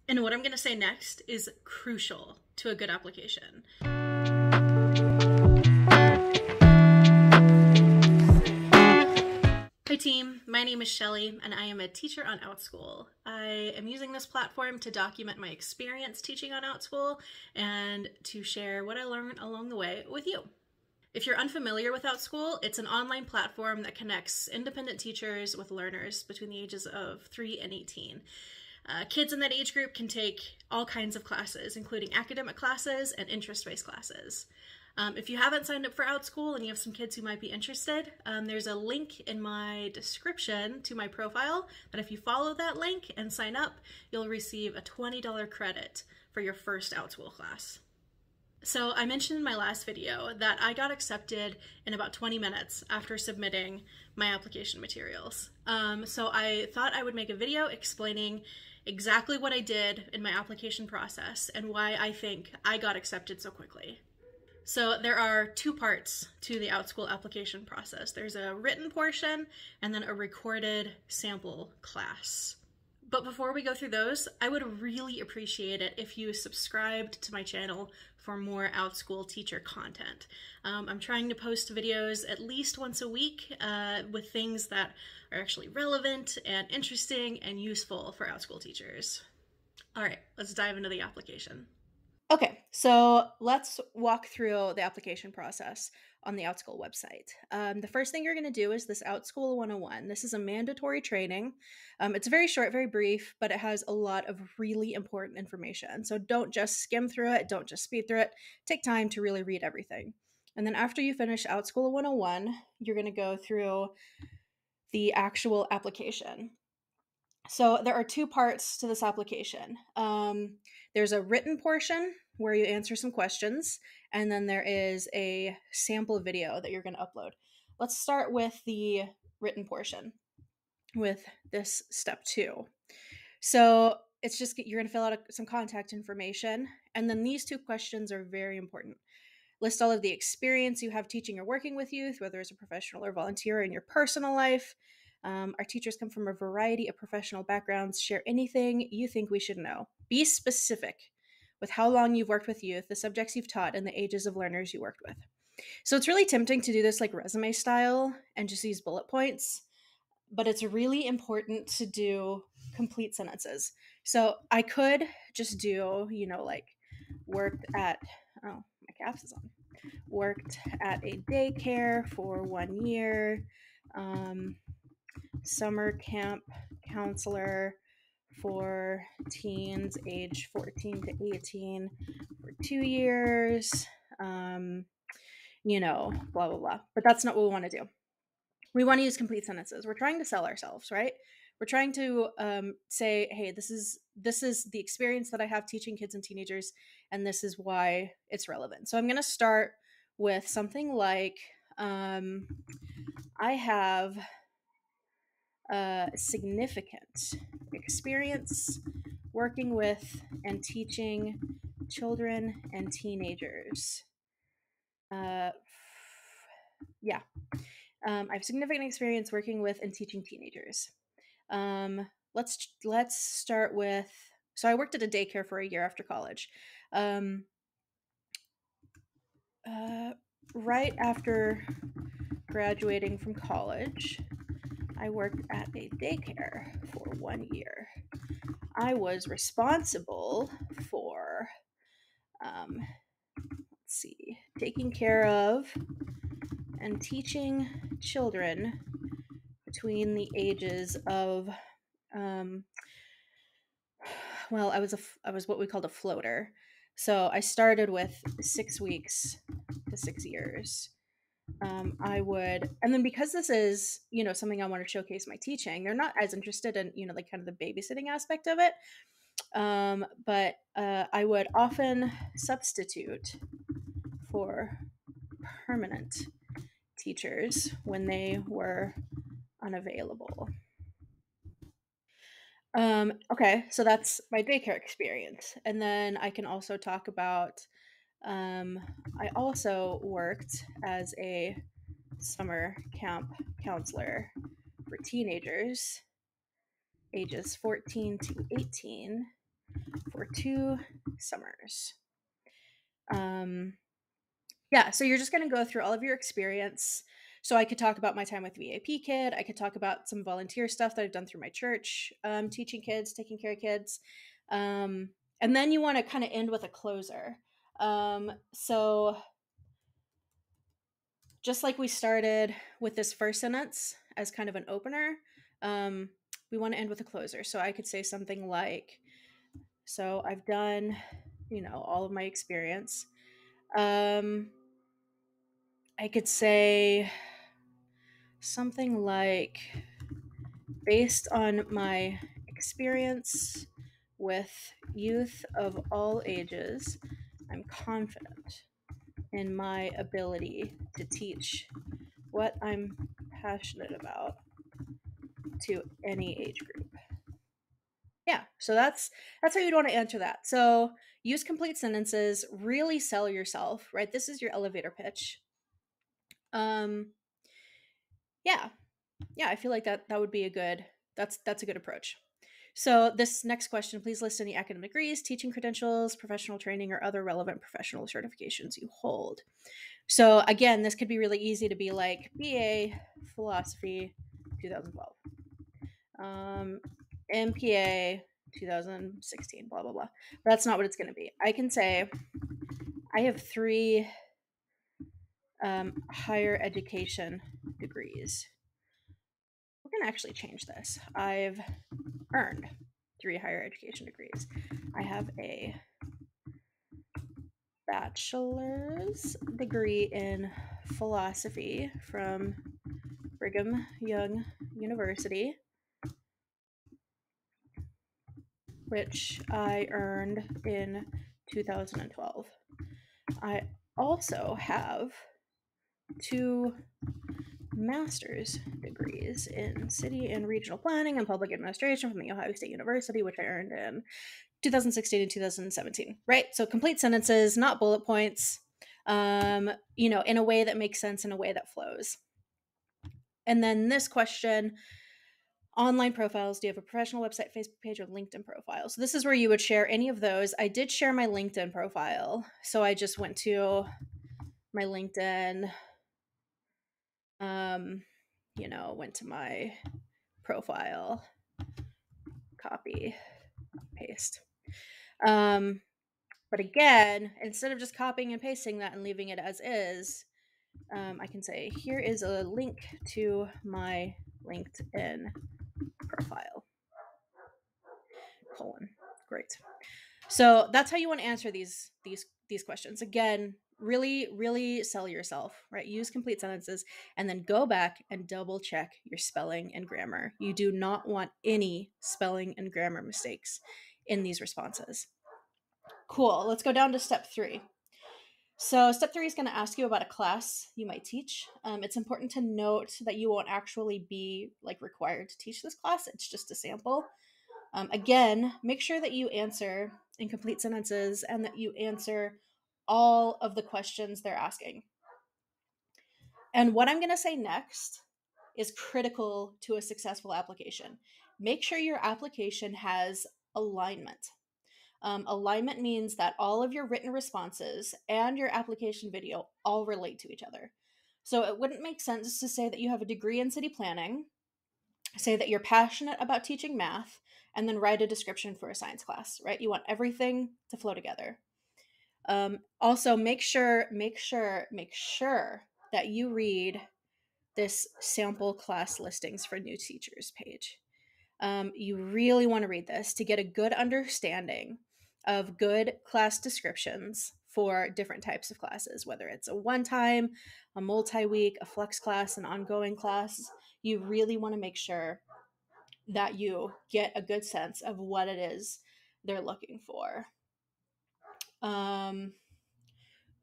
And what I'm going to say next is crucial to a good application. Hi team, my name is Shelley and I am a teacher on Outschool. I am using this platform to document my experience teaching on Outschool and to share what I learned along the way with you. If you're unfamiliar with Outschool, it's an online platform that connects independent teachers with learners between the ages of 3 and 18. Kids in that age group can take all kinds of classes, including academic classes and interest-based classes. If you haven't signed up for Outschool and you have some kids who might be interested, there's a link in my description to my profile that if you follow that link and sign up, you'll receive a $20 credit for your first Outschool class. So I mentioned in my last video that I got accepted in about 20 minutes after submitting my application materials. So I thought I would make a video explaining exactly what I did in my application process and why I think I got accepted so quickly. So there are two parts to the Outschool application process. There's a written portion and then a recorded sample class. But before we go through those, I would really appreciate it if you subscribed to my channel for more Outschool teacher content. I'm trying to post videos at least once a week with things that are actually relevant and interesting and useful for Outschool teachers. All right, let's dive into the application. Okay, so let's walk through the application process on the Outschool website. The first thing you're going to do is this Outschool 101. This is a mandatory training. It's very short, very brief, but it has a lot of really important information. So don't just skim through it. Don't just speed through it. Take time to really read everything. And then after you finish Outschool 101, you're going to go through the actual application. So there are two parts to this application. There's a written portion where you answer some questions, and then there is a sample video that you're going to upload. Let's start with the written portion with this step 2. So it's just, you're going to fill out some contact information, and then these 2 questions are very important. List all of the experience you have teaching or working with youth, whether as a professional or volunteer in your personal life. Our teachers come from a variety of professional backgrounds. Share anything you think we should know. Be specific with how long you've worked with youth, the subjects you've taught, and the ages of learners you worked with. So it's really tempting to do this like resume style and just use bullet points, but it's really important to do complete sentences. So I could just do, like worked at, oh, my caps is on. Worked at a daycare for 1 year. Summer camp counselor for teens age 14 to 18 for 2 years, blah, blah, blah. But that's not what we want to do. We want to use complete sentences. We're trying to sell ourselves, right? We're trying to say, hey, this is the experience that I have teaching kids and teenagers, and this is why it's relevant. So I'm going to start with something like, I have significant experience working with and teaching children and teenagers. I have significant experience working with and teaching teenagers. Let's start with, so I worked at a daycare for a year after college. Right after graduating from college, I worked at a daycare for 1 year. I was responsible for, taking care of and teaching children between the ages of, I was what we called a floater. So I started with 6 weeks to 6 years. And then because this is, something I want to showcase my teaching, they're not as interested in, like kind of the babysitting aspect of it. But I would often substitute for permanent teachers when they were unavailable. Okay, so that's my daycare experience. And then I can also talk about, I also worked as a summer camp counselor for teenagers ages 14 to 18 for 2 summers. So you're just going to go through all of your experience. So I could talk about my time with VAP Kid. I could talk about some volunteer stuff that I've done through my church, teaching kids, taking care of kids. And then you want to kind of end with a closer. So just like we started with this first sentence as kind of an opener, we want to end with a closer. So I could say something like, so I've done, all of my experience. I could say something like, based on my experience with youth of all ages, I'm confident in my ability to teach what I'm passionate about to any age group. Yeah, so that's how you'd want to answer that. So use complete sentences, really sell yourself, right? This is your elevator pitch. Yeah, I feel like that would be that's a good approach. So this next question, please list any academic degrees, teaching credentials, professional training, or other relevant professional certifications you hold. So again, this could be really easy to be like BA Philosophy 2012, MPA 2016, blah, blah, blah. That's not what it's going to be. I can say I have 3 higher education degrees. We're going to actually change this. I've earned 3 higher education degrees. I have a bachelor's degree in philosophy from Brigham Young University, which I earned in 2012. I also have 2 master's degrees in city and regional planning and public administration from the Ohio State University, which I earned in 2016 and 2017, right? So complete sentences, not bullet points, in a way that makes sense, in a way that flows. And then this question, online profiles, do you have a professional website, Facebook page, or LinkedIn profile? So this is where you would share any of those. I did share my LinkedIn profile. So I just went to my LinkedIn, went to my profile, copy, paste. But again, instead of just copying and pasting that and leaving it as is, I can say, here is a link to my LinkedIn profile, : Great. So that's how you want to answer these questions. Again, really, really sell yourself, right? Use complete sentences and then go back and double check your spelling and grammar. You do not want any spelling and grammar mistakes in these responses. Cool. Let's go down to step 3. So step 3 is going to ask you about a class you might teach. It's important to note that you won't actually be required to teach this class. It's just a sample. Again, make sure that you answer in complete sentences and that you answer all of the questions they're asking. And what I'm going to say next is critical to a successful application. Make sure your application has alignment. Alignment means that all of your written responses and your application video all relate to each other. So it wouldn't make sense to say that you have a degree in city planning, say that you're passionate about teaching math, and then write a description for a science class, right? You want everything to flow together. Also, make sure that you read this sample class listings for new teachers page. You really want to read this to get a good understanding of good class descriptions for different types of classes, whether it's a one-time, a multi-week, a flex class, an ongoing class. You really want to make sure that you get a good sense of what it is they're looking for.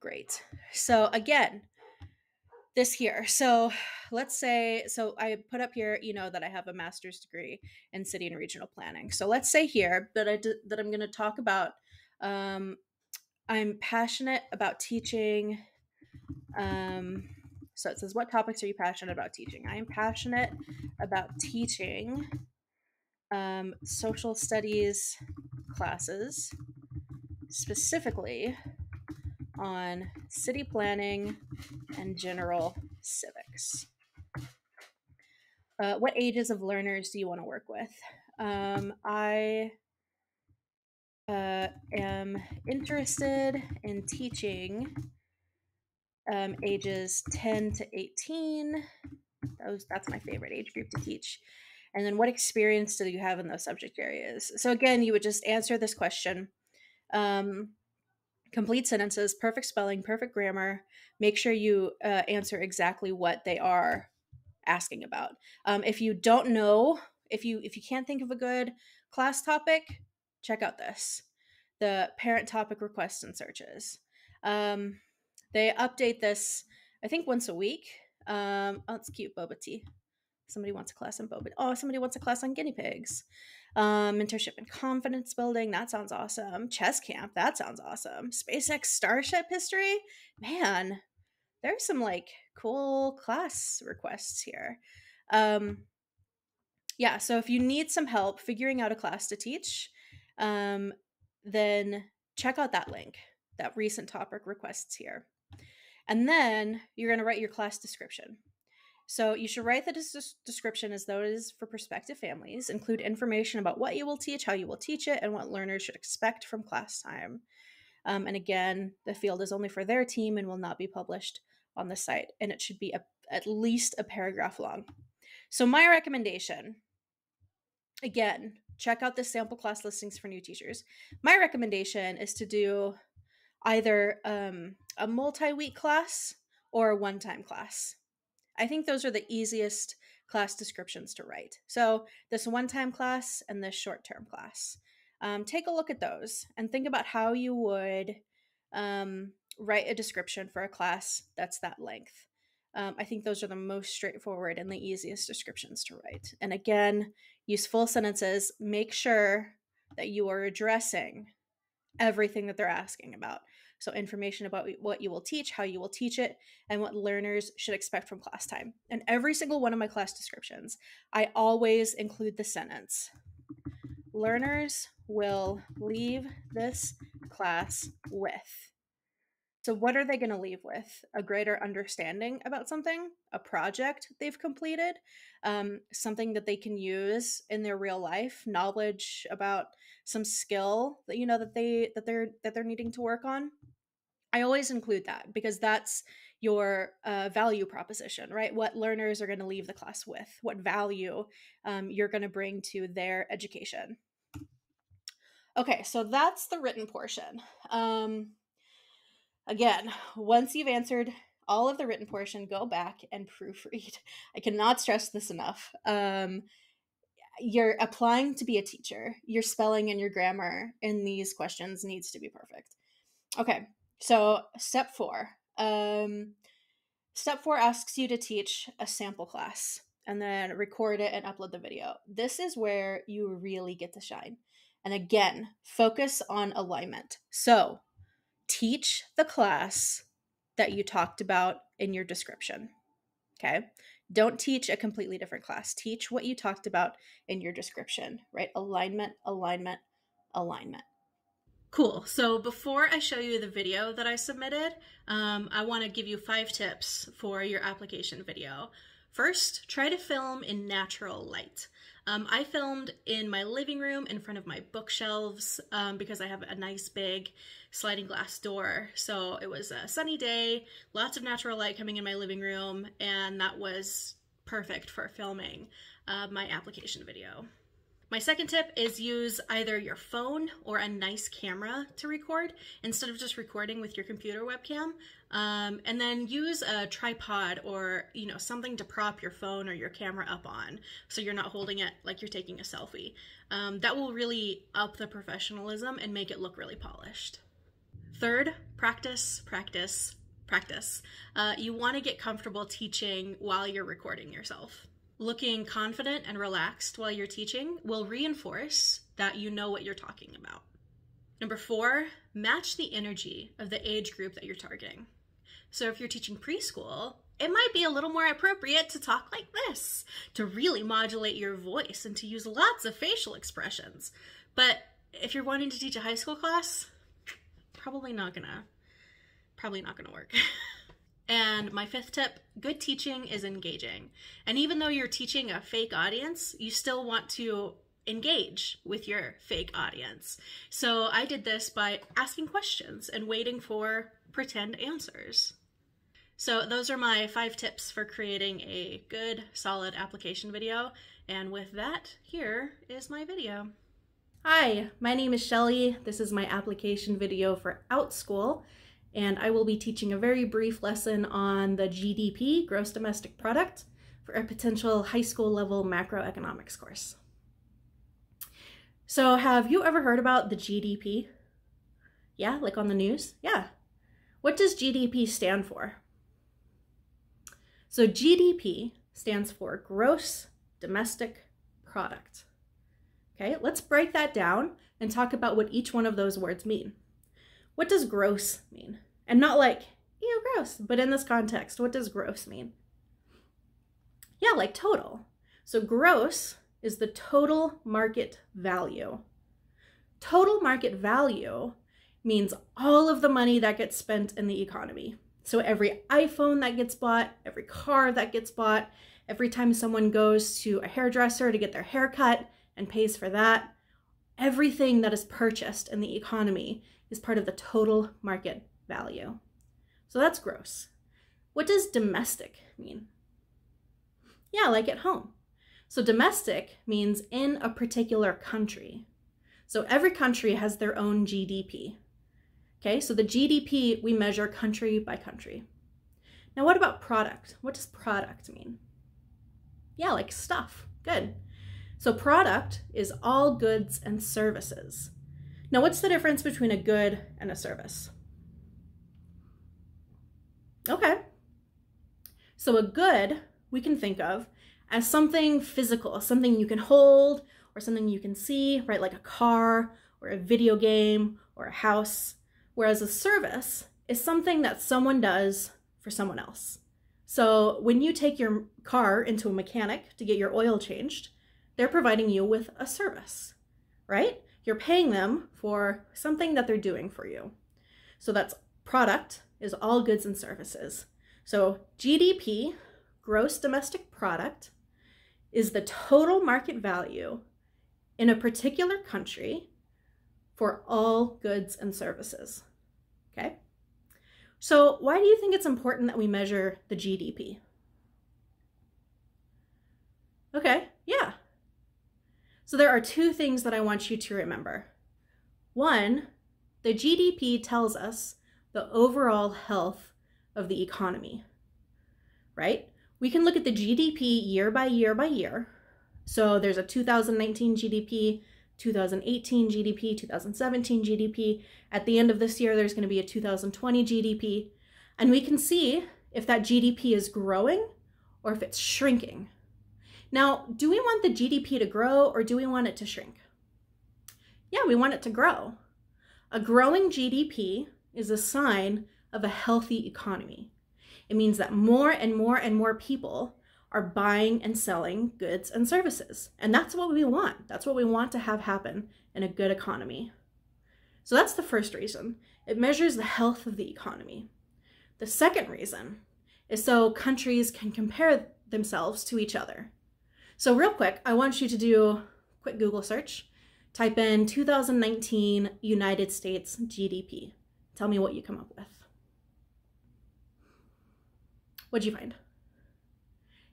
Great. So again, this here. So let's say, so I put up here, that I have a master's degree in city and regional planning. So let's say here that I'm going to talk about, I'm passionate about teaching. So it says, what topics are you passionate about teaching? I am passionate about teaching social studies classes, specifically on city planning and general civics. What ages of learners do you want to work with? I am interested in teaching ages 10 to 18. That's my favorite age group to teach. And then what experience do you have in those subject areas? So again, you would just answer this question. Complete sentences, perfect spelling, perfect grammar. Make sure you answer exactly what they are asking about. If you don't know, if you can't think of a good class topic, check out this, the parent topic requests and searches. They update this, I think, once a week. Oh, it's cute, boba tea. Somebody wants a class on boba. Oh, somebody wants a class on guinea pigs. Mentorship and confidence building. That sounds awesome. Chess camp. That sounds awesome. SpaceX Starship history. Man, there's some like cool class requests here. Yeah, so if you need some help figuring out a class to teach, then check out that link, that recent topic requests here. And then you're going to write your class description. So you should write the description as though it is for prospective families, include information about what you will teach, how you will teach it, and what learners should expect from class time. And again, the field is only for their team and will not be published on the site, and it should be at least a paragraph long. So my recommendation, again, check out the sample class listings for new teachers. My recommendation is to do either a multi-week class or a one-time class. I think those are the easiest class descriptions to write. So this one-time class and this short-term class. Take a look at those and think about how you would write a description for a class that's that length. I think those are the most straightforward and the easiest descriptions to write. And again, use full sentences. Make sure that you are addressing everything that they're asking about. So information about what you will teach, how you will teach it, and what learners should expect from class time. And every single one of my class descriptions, I always include the sentence, learners will leave this class with. So what are they going to leave with? A greater understanding about something, a project they've completed, something that they can use in their real life, knowledge about some skill that you know that they're needing to work on. I always include that because that's your value proposition, right? What learners are going to leave the class with, what value you're going to bring to their education. Okay, so that's the written portion. Again, once you've answered all of the written portion, go back and proofread. I cannot stress this enough. You're applying to be a teacher. Your spelling and your grammar in these questions needs to be perfect. Okay, so step 4. Step 4 asks you to teach a sample class and then record it and upload the video. This is where you really get to shine. And again, focus on alignment. So teach the class that you talked about in your description. Okay? Don't teach a completely different class. Teach what you talked about in your description, right? Alignment, alignment, alignment. Cool. So before I show you the video that I submitted, I want to give you 5 tips for your application video. First, try to film in natural light. I filmed in my living room in front of my bookshelves because I have a nice big sliding glass door. So it was a sunny day, lots of natural light coming in my living room, and that was perfect for filming my application video. My second tip is use either your phone or a nice camera to record instead of just recording with your computer webcam. And then use a tripod or something to prop your phone or your camera up on so you're not holding it like you're taking a selfie. That will really up the professionalism and make it look really polished. Third, practice, practice, practice. You want to get comfortable teaching while you're recording yourself. Looking confident and relaxed while you're teaching will reinforce that you know what you're talking about. Number 4, match the energy of the age group that you're targeting. So if you're teaching preschool, it might be a little more appropriate to talk like this, to really modulate your voice and to use lots of facial expressions. But if you're wanting to teach a high school class, probably not gonna work. And my fifth tip, good teaching is engaging. And even though you're teaching a fake audience, you still want to engage with your fake audience. So I did this by asking questions and waiting for pretend answers. So those are my 5 tips for creating a good, solid application video. And with that, here is my video. Hi, my name is Shelley. This is my application video for Outschool, and I will be teaching a very brief lesson on the GDP, Gross Domestic Product, for a potential high school level macroeconomics course. So have you ever heard about the GDP? Yeah, like on the news? Yeah. What does GDP stand for? So GDP stands for Gross Domestic Product. Okay, let's break that down and talk about what each one of those words mean. What does gross mean? And not like, ew, gross, but in this context, what does gross mean? Yeah, like total. So gross is the total market value. Total market value means all of the money that gets spent in the economy. So every iPhone that gets bought, every car that gets bought, every time someone goes to a hairdresser to get their hair cut and pays for that, everything that is purchased in the economy is part of the total market value. So that's gross. What does domestic mean? Yeah, like at home. So domestic means in a particular country. So every country has their own GDP. Okay, so the GDP we measure country by country. Now what about product? What does product mean? Yeah, like stuff. Good. So product is all goods and services. Now what's the difference between a good and a service? Okay. So a good we can think of as something physical, something you can hold or something you can see, right? Like a car or a video game or a house. Whereas a service is something that someone does for someone else. So when you take your car into a mechanic to get your oil changed, they're providing you with a service, right? You're paying them for something that they're doing for you. So that's product is all goods and services. So GDP, gross domestic product, is the total market value in a particular country for all goods and services, okay? So why do you think it's important that we measure the GDP? Okay, yeah. So there are 2 things that I want you to remember. One, the GDP tells us the overall health of the economy, right? We can look at the GDP year by year by year. So there's a 2019 GDP, 2018 GDP, 2017 GDP. At the end of this year, there's going to be a 2020 GDP. And we can see if that GDP is growing or if it's shrinking. Now, do we want the GDP to grow or do we want it to shrink? Yeah, we want it to grow. A growing GDP is a sign of a healthy economy. It means that more and more and more people are buying and selling goods and services. And that's what we want. That's what we want to have happen in a good economy. So that's the first reason. It measures the health of the economy. The second reason is so countries can compare themselves to each other. So real quick, I want you to do a quick Google search. Type in 2019 United States GDP. Tell me what you come up with. What'd you find?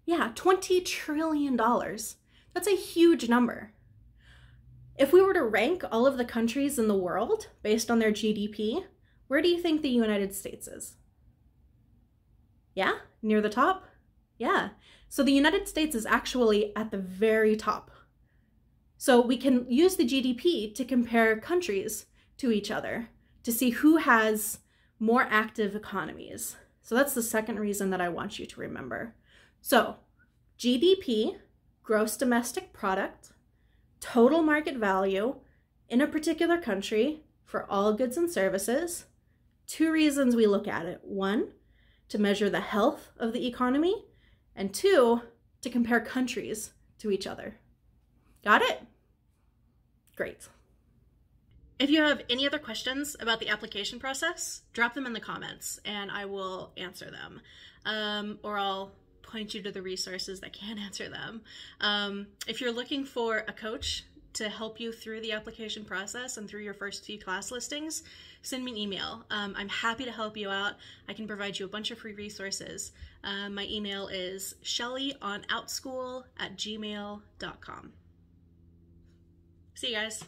Yeah, $20 trillion. That's a huge number. If we were to rank all of the countries in the world based on their GDP, where do you think the United States is? Yeah, near the top? Yeah. So the United States is actually at the very top. So we can use the GDP to compare countries to each other to see who has more active economies. So that's the second reason that I want you to remember. So GDP, gross domestic product, total market value in a particular country for all goods and services. 2 reasons we look at it. 1, to measure the health of the economy, and 2, to compare countries to each other. Got it? Great. If you have any other questions about the application process, drop them in the comments and I will answer them. Or I'll point you to the resources that can answer them. If you're looking for a coach to help you through the application process and through your first few class listings, send me an email. I'm happy to help you out. I can provide you a bunch of free resources. My email is shelleyonoutSchool@gmail.com. See you guys.